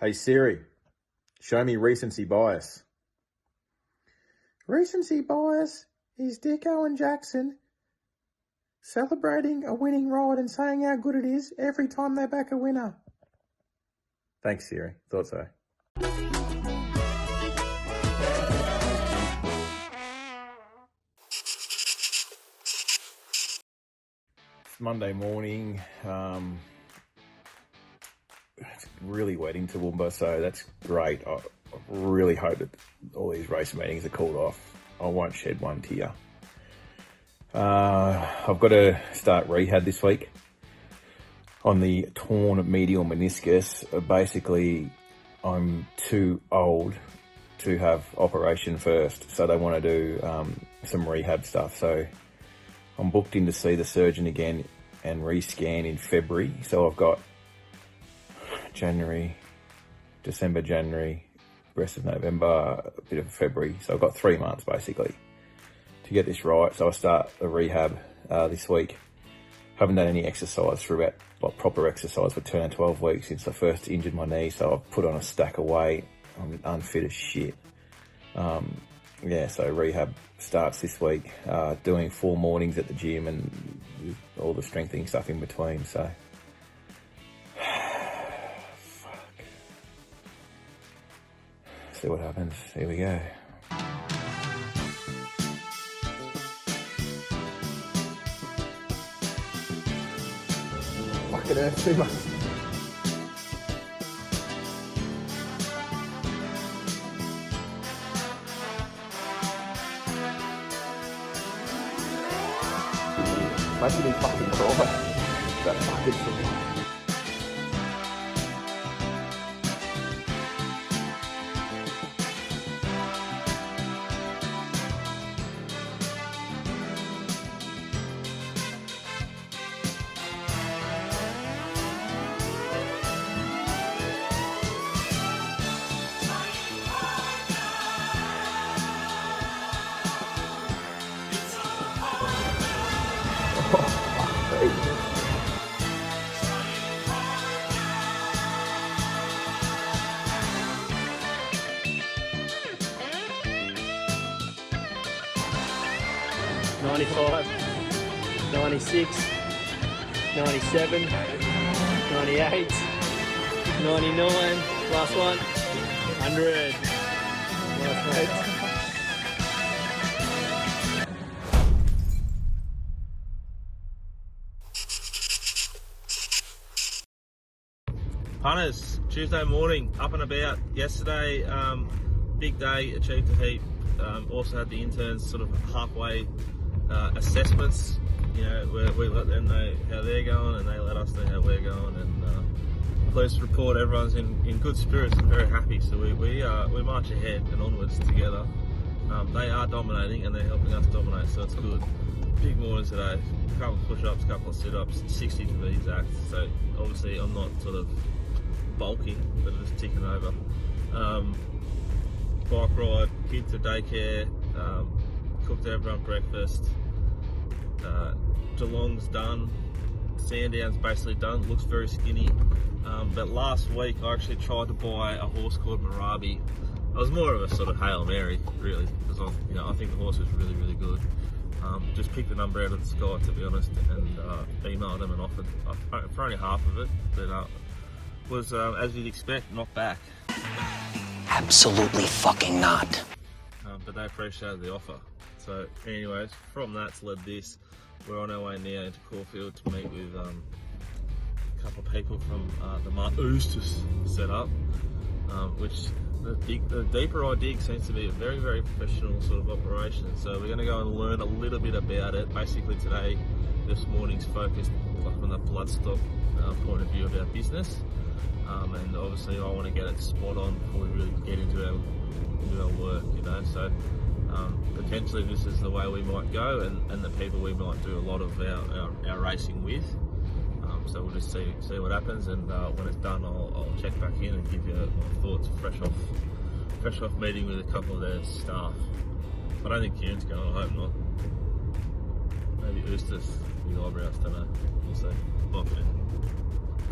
Hey Siri, show me recency bias. Recency bias is Dicko and Jackson celebrating a winning ride and saying how good it is every time they back a winner. Thanks, Siri. Thought so. It's Monday morning. It's really wet in Toowoomba, so that's great. I really hope that all these race meetings are called off. I won't shed one tear. I've got to start rehab this week on the torn medial meniscus. Basically, I'm too old to have operation first, so they want to do some rehab stuff. So I'm booked in to see the surgeon again and rescan in February. So I've got December, January, rest of November, a bit of February. So I've got 3 months basically to get this right. So I start the rehab this week. Haven't done any exercise for about, proper exercise for 10 or 12 weeks since I first injured my knee. So I've put on a stack of weight. I'm unfit as shit. So rehab starts this week, doing 4 mornings at the gym and all the strengthening stuff in between. So see what happens. Here we go. Fucking hurts too much. Making me fucking cry. That fucking shit. $95, $96, $97, $98, $99, last one, $100. Nice, mate. Punters, Tuesday morning, up and about. Yesterday, big day, achieved a heap. Also had the interns sort of halfway assessments. You know, we let them know how they're going and they let us know how we're going. And pleased to report everyone's in good spirits and very happy. So we march ahead and onwards together. They are dominating and they're helping us dominate, so it's good. Big morning today. A couple of push-ups, a couple of sit-ups, 60 to be exact. So obviously I'm not sort of bulking, but just ticking over. Bike ride, kids to daycare, cooked everyone breakfast. Geelong's done, Sandown's basically done, looks very skinny. But last week I actually tried to buy a horse called Marabi. I was more of a sort of Hail Mary, really, because I think the horse was really, really good. Just picked the number out of the sky, to be honest, and emailed them and offered for only half of it, but was, as you'd expect, not back. Absolutely fucking not. But they appreciated the offer. So anyways, from that's led this. We're on our way now into Caulfield to meet with a couple of people from the Eustace setup, which the deeper I dig seems to be a very, very professional sort of operation. So we're going to go and learn a little bit about it. Basically today, this morning's focused from the bloodstock point of view of our business. And obviously I want to get it spot on before we really get into our work, you know. So potentially this is the way we might go, and the people we might do a lot of our racing with. So we'll just see what happens, and when it's done, I'll check back in and give you my thoughts fresh off meeting with a couple of their staff. I don't think Kieran's going. I hope not. Maybe Eustace, the eyebrows. Don't know. We'll see. Bye for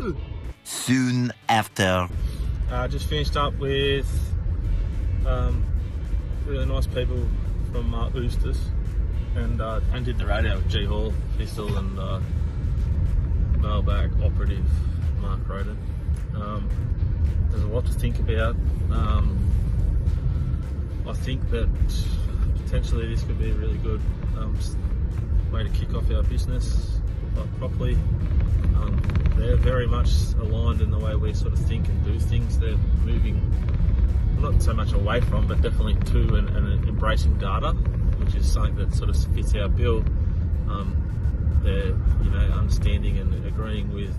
now. Soon after. Just finished up with really nice people from Eustace, and did the radio with G Hall, Pistol, and Mailbag operative Mark Rhoden. There's a lot to think about. I think that potentially this could be a really good way to kick off our business properly. They're very much aligned in the way we sort of think and do things. They're moving not so much away from, but definitely to and embracing data, which is something that sort of fits our bill. They're understanding and agreeing with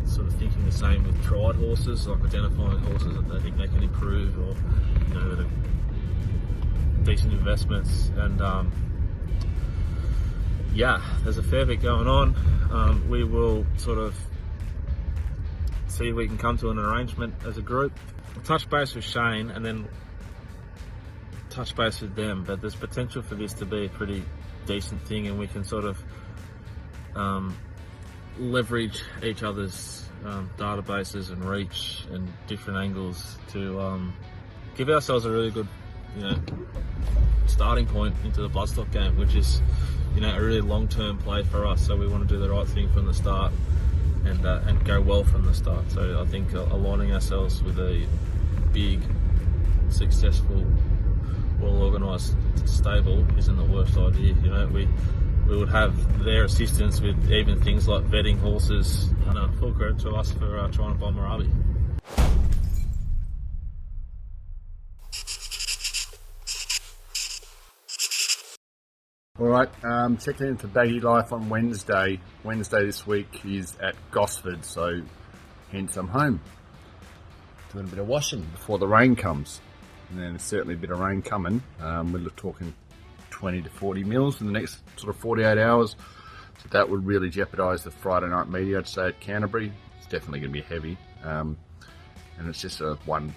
sort of thinking the same with tried horses, like identifying horses that they think they can improve, or that are decent investments. And there's a fair bit going on. We will sort of see if we can come to an arrangement as a group. We'll touch base with Shane and then touch base with them, but there's potential for this to be a pretty decent thing, and we can sort of leverage each other's databases and reach and different angles to give ourselves a really good starting point into the bloodstock game, which is a really long-term play for us. So we want to do the right thing from the start and go well from the start. So I think aligning ourselves with a big, successful, well-organised stable isn't the worst idea. We would have their assistance with even things like vetting horses, and full credit to us for trying to buy Marabi. All right, checking in for BagLife on Wednesday. Wednesday this week is at Gosford, so hence I'm home. Doing a bit of washing before the rain comes. And then there's certainly a bit of rain coming. We're talking 20 to 40 mils in the next sort of 48 hours. So that would really jeopardise the Friday night media, I'd say, at Canterbury. It's definitely going to be heavy. And it's just a one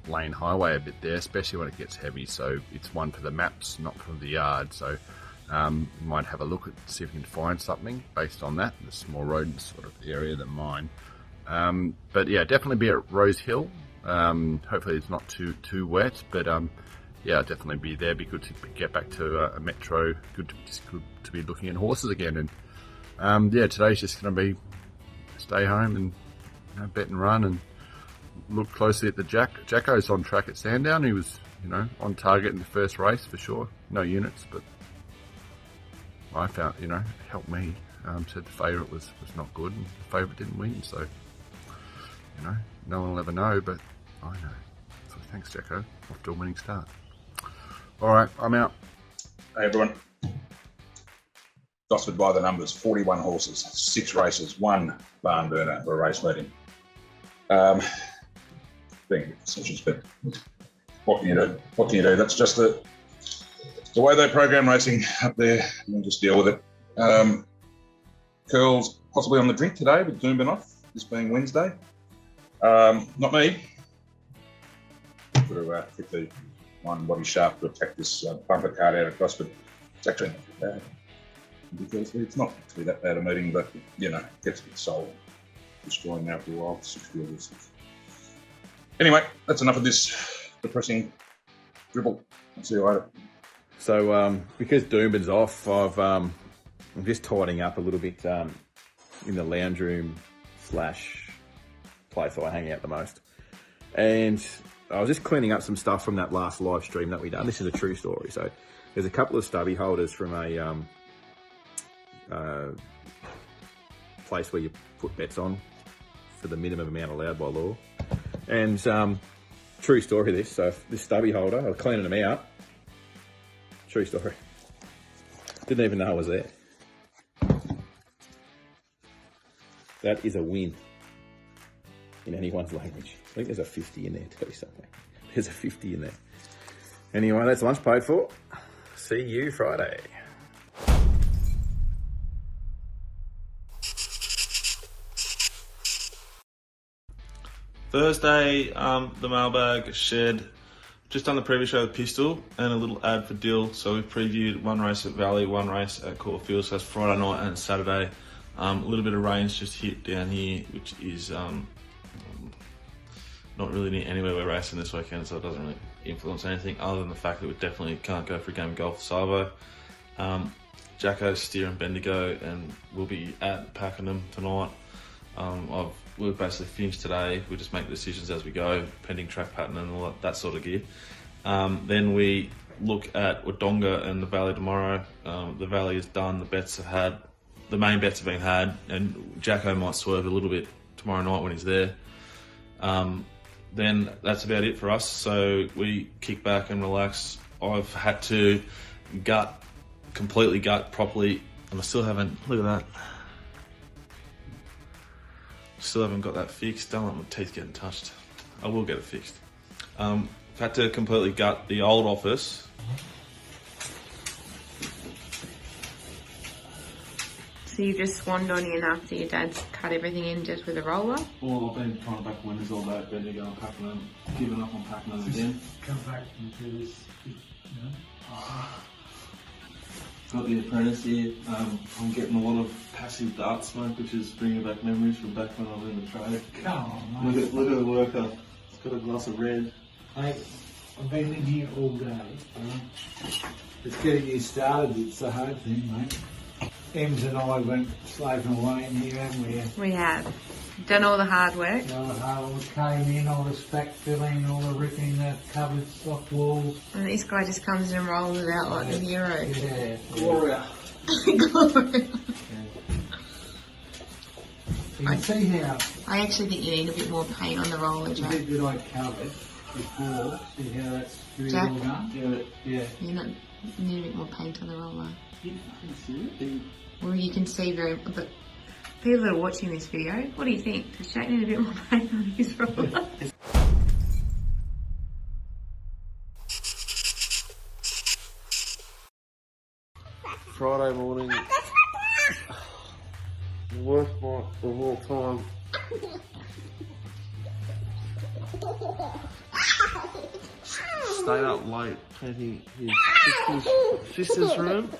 lane highway a bit there, especially when it gets heavy. So it's one for the maps, not for the yard. So you might have a look at, see if you can find something based on that. There's more Rhoden sort of area than mine. But yeah, definitely be at Rose Hill. Hopefully it's not too wet, but definitely be there. Be good to get back to a metro. Good to be looking at horses again. And today's just going to be stay home and bet and run and look closely at the Jacko's on track at Sandown. He was on target in the first race for sure. No units, but I found it helped me. Said the favourite was not good, and the favourite didn't win. So no one will ever know, but I know. So thanks, Jacko. Off to a winning start. All right, I'm out. Hey everyone. Gosford by the numbers, 41 horses, 6 races, 1 barn burner for a race meeting. Being decisions, but what can you do? What can you do? That's just the way they program racing up there. We'll just deal with it. Curl's possibly on the drink today with Doomben off, this being Wednesday. Not me. Got to fit the one body shaft to attack this bumper card out of Gosford. It's actually not too bad. It's not actually that bad a meeting, but gets a bit soul destroying now for a while. 60 or 6. Anyway, that's enough of this depressing dribble. I'll see you later. So because Doomben's off, I'm just tidying up a little bit in the lounge room / place I hang out the most. And I was just cleaning up some stuff from that last live stream that we done. This is a true story. So there's a couple of stubby holders from a place where you put bets on for the minimum amount allowed by law. And true story this. So this stubby holder, I was cleaning them out. True story. Didn't even know I was there. That is a win in anyone's language. I think there's a 50 in there too, something. There's a 50 in there. Anyway, that's lunch paid for. See you Friday. Thursday, the Mailbag shared just done the previous show with Pistol and a little ad for Dill. So we've previewed 1 race at Valley, 1 race at Caulfield. So that's Friday night and Saturday. A little bit of rain's just hit down here, which is not really near anywhere we're racing this weekend, so it doesn't really influence anything other than the fact that we definitely can't go for a game of golf with Savo. Jacko, Steer and Bendigo, and we'll be at Pakenham tonight. We've basically finished today. We just make decisions as we go, pending track pattern and all that sort of gear. Then we look at Wodonga and the Valley tomorrow. The Valley is done, the main bets have been had, and Jacko might swerve a little bit tomorrow night when he's there. Then that's about it for us, so we kick back and relax. I've had to completely gut properly, and I still haven't, look at that. Still haven't got that fixed. Don't let my teeth getting touched. I will get it fixed. I've had to completely gut the old office. So you just swanned on in after your dad's cut everything in just with a roller? Well, I've been trying to back windows all day, Bendigo and Pakenham, giving up on Pakenham again. Come back into this, you know. Got the apprentice here. I'm getting a lot of passive dart smoke, which is bringing back memories from back when I was in the trade. Come on, mate. Look at the worker. He's got a glass of red. Mate, I've been in here all day. It's getting you started, it's the hard thing, mate. Ems and I went slaving away in here, haven't we? We have. Done all the hard work. We came in, all the stack filling, all the ripping the cupboards, soft walls. And this guy just comes in and rolls it out like a hero. Yeah. Gloria. Gloria. You can see how I actually think you need a bit more paint on the roller, the Jack. bit that I covered before, see how that's really Jack? all done? Yeah. You need a bit more paint on the roller. You fucking see it? Well, you can see but people that are watching this video, what do you think? Does Jack need a bit more paint on his roller? Friday morning. The worst night of all time. Stayed up late painting his sister's room,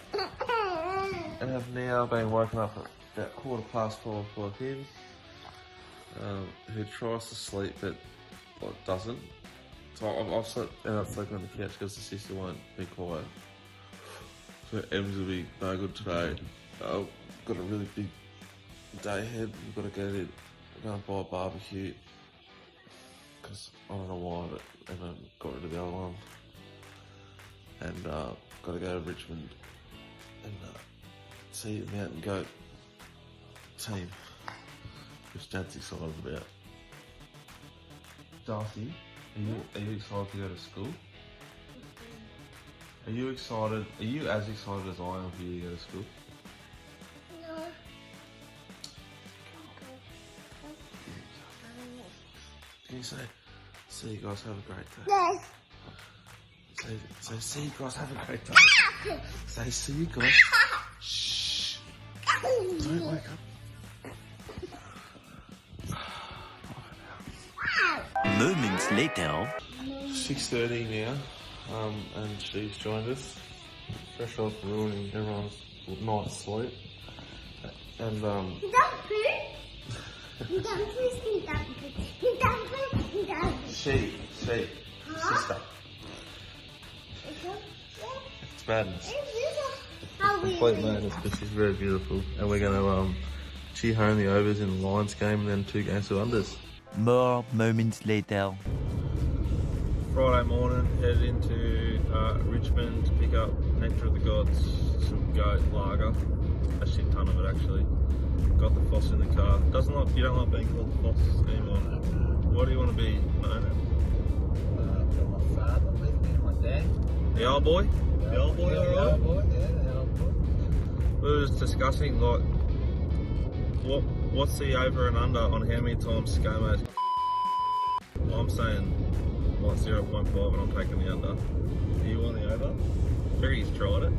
and have now been woken up at about 4:15 by him, who tries to sleep but doesn't. So I've ended up sleeping on the couch because the sister won't be quiet. So Ems will be no good today. I've got a really big day ahead. We've got to go to buy a barbecue because I don't know why, but I got rid of the other one. And got to go to Richmond and see the Mountain Goat team, which Dad's excited about. Darcy, are you excited to go to school? Are you excited? Are you as excited as I am for you to go to school? No. Can you say, see you guys have a great day? Yes. Say, see you guys have a great day. Say, see you guys. Shh. Don't wake up. Moments later. 6:30 now, and she's joined us. Fresh off ruining everyone's night's sleep. And You don't poo? You don't poo, you don't poo. You don't poo, you don't poo. she, sister. It's madness. Complete madness, but she's very beautiful. And we're gonna cheer home the overs in the Lions game and then 2 games of unders. More moments later. Friday morning, headed into Richmond to pick up Nectar of the Gods, some goat lager, a shit ton of it actually. Got the Foss in the car. You don't like being called the Foss anymore. What do you want to be known as? Got my father with me, my dad. The old boy? The old boy, alright? The old boy, yeah, the old boy. We were just discussing like what's the over and under on how many times ScoMo's I'm saying like 0.5 and I'm taking the under. Do you want the over? Do you reckon he's tried it?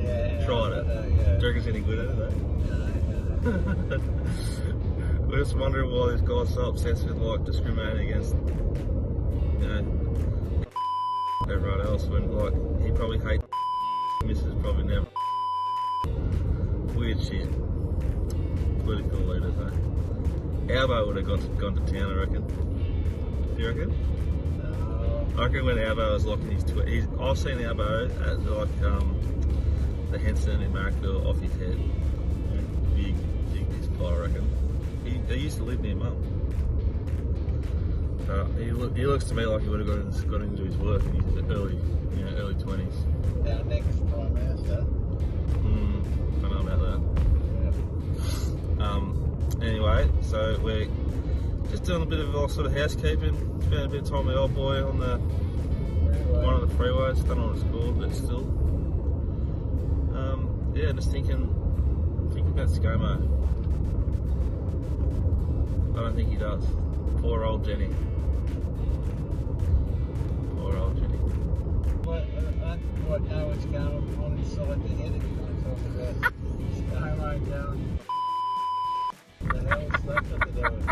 Yeah. Tried it? Yeah. Do you reckon he's any good at it? We're just wondering why this guy's so obsessed with like discriminating against, you know, everyone else when like he probably hates Mrs. probably never. Weird shit. Political leaders, eh? Albo would have gone to town, I reckon. Do You reckon? I reckon when Albo was locking his I've seen Albo at like the Henson in Marrickville off his head. Big this plot, I reckon. He used to live near Mum. He looks to me like he would have got into his work in his early 20s. Our next Prime Minister. I don't know about that. Anyway, so we're just doing a bit of sort of housekeeping. Spent a bit of time with the old boy on one of the freeways. Don't know what it's called, but still. Yeah, just thinking about ScoMo. I don't think he does. Poor old Jenny. Poor old Jenny. I don't quite know what's going on inside the head if you want to talk about ScoMo going. What the hell's that got to do with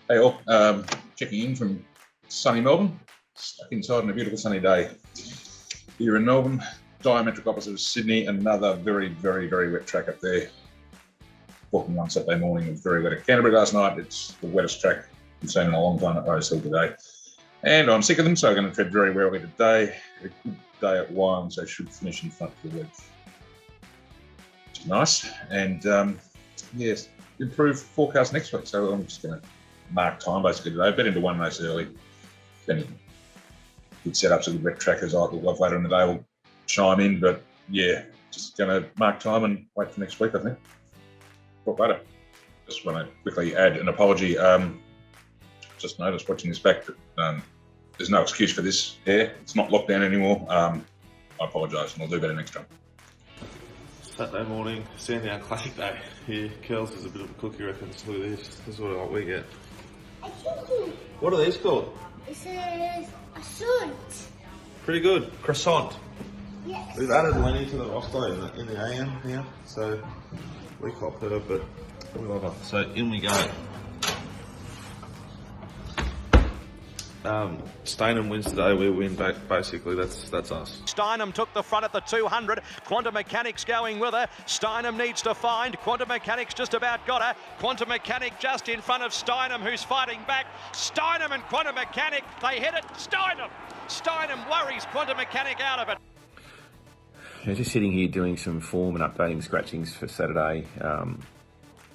Hey all, checking in from sunny Melbourne. Stuck inside on a beautiful sunny day here in Melbourne. Diametric opposite of Sydney, another very, very, very wet track up there. Walking one Saturday morning, it was very wet at Canterbury last night. It's the wettest track we've seen in a long time at Rose Hill today. And I'm sick of them, so I'm going to tread very warily today. A good day at Wyong, so I should finish in front for the week. Which is nice. And yes, improved forecast next week, so I'm just going to mark time basically today. Bet into one race early. Then good setups, a good wet track as I love later in the day will chime in, but yeah, just going to mark time and wait for next week, I think. Talk later. Just want to quickly add an apology. Just noticed watching this back that there's no excuse for this hair. It's not locked down anymore. I apologise and I'll do better next time. Saturday morning, Sandown Classic Day. Here, Kells is a bit of a cookie reference. Look at this. This is what we get. What are these called? This is a croissant. Pretty good. Croissant. Yes. We've added Lenny to the roster in the AM here, so we copped her, but we love her. So in we go. Steinem wins today, we win back, basically, that's us. Steinem took the front at the 200, Quantum Mechanics going with her, Steinem needs to find, Quantum Mechanics just about got her, Quantum Mechanic just in front of Steinem who's fighting back, Steinem and Quantum Mechanic, they hit it, Steinem worries Quantum Mechanic out of it. Yeah, just sitting here doing some form and updating scratchings for Saturday.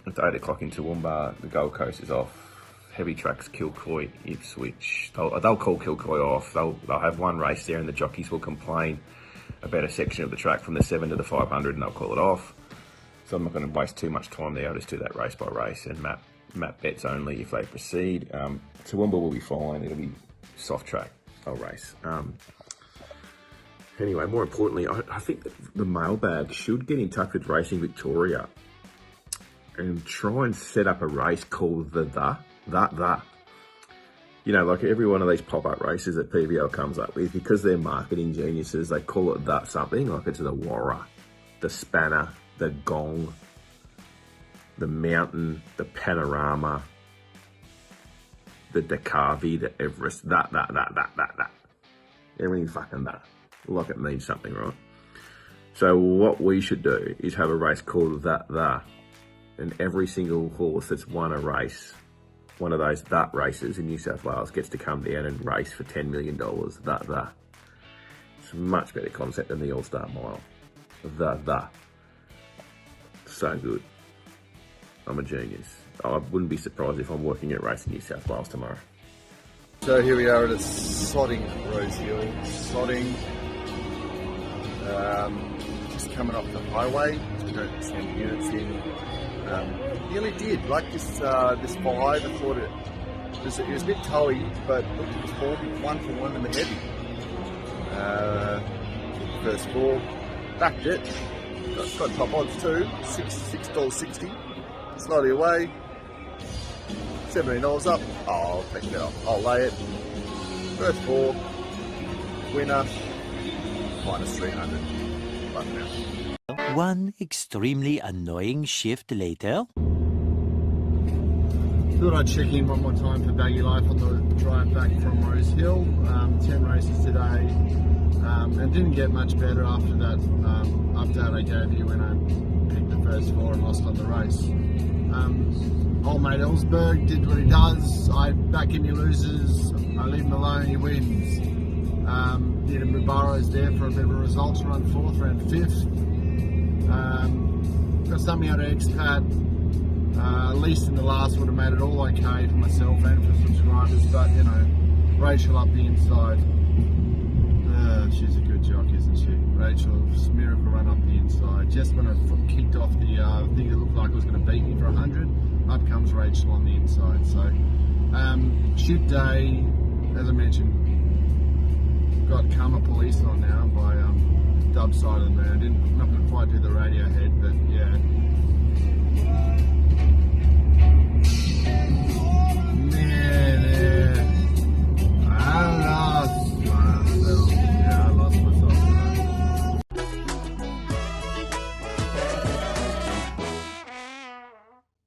It's 8 o'clock in Toowoomba, the Gold Coast is off. Heavy tracks, Kilcoy, Ipswich. They'll call Kilcoy off. They'll have one race there and the jockeys will complain about a section of the track from the 7 to the 500 and they'll call it off. So I'm not going to waste too much time there. I'll just do that race by race and map bets only if they proceed. Toowoomba will be fine. It'll be soft track. I'll race. Anyway, more importantly, I think that the Mailbag should get in touch with Racing Victoria and try and set up a race called the. You know, like every one of these pop-up races that PBL comes up with, because they're marketing geniuses, they call it that something, like it's the Warra, the Spanner, the Gong, the Mountain, the Panorama, the Dekavi, the Everest, that. Everything fucking that. Like it means something, right? So what we should do is have a race called that. And every single horse that's won a race, one of those that races in New South Wales, gets to come down and race for $10 million. That. It's a much better concept than the All-Star Mile. The. So good. I'm a genius. I wouldn't be surprised if I'm working at Racing New South Wales tomorrow. So here we are at a sodding Rose Hill. Sodding. Just coming off the highway. We don't send units in. Nearly did. Like this 5, I thought it was a bit toey, but look, it was 1 for 1 in the heavy. First 4, backed it. Got top odds too. $6.60. Slowly away. $17 up. Oh, I'll take it off. I'll lay it. First 4, winner, minus 300. Button out. One extremely annoying shift later. Thought I'd check in one more time for BagLife on the drive back from Rose Hill. 10 races today. And didn't get much better after that update I gave you when I picked the first 4 and lost on the race. Old mate Ellsberg did what he does. I back him, he loses. I leave him alone, he wins. Peter Mubaro's there for a bit of a result, run 4th, ran 5th. Got something out of expat. At least in the last would have made it all okay for myself and for subscribers, but you know, Rachel up the inside. She's a good jockey, isn't she? Rachel's miracle run up the inside. Just when I kicked off the thing that looked like it was going to beat me for 100, up comes Rachel on the inside. So, shit day, as I mentioned, got Karma Police on now by Dub Side of the Moon. I'm not going to quite do the radio head, but yeah.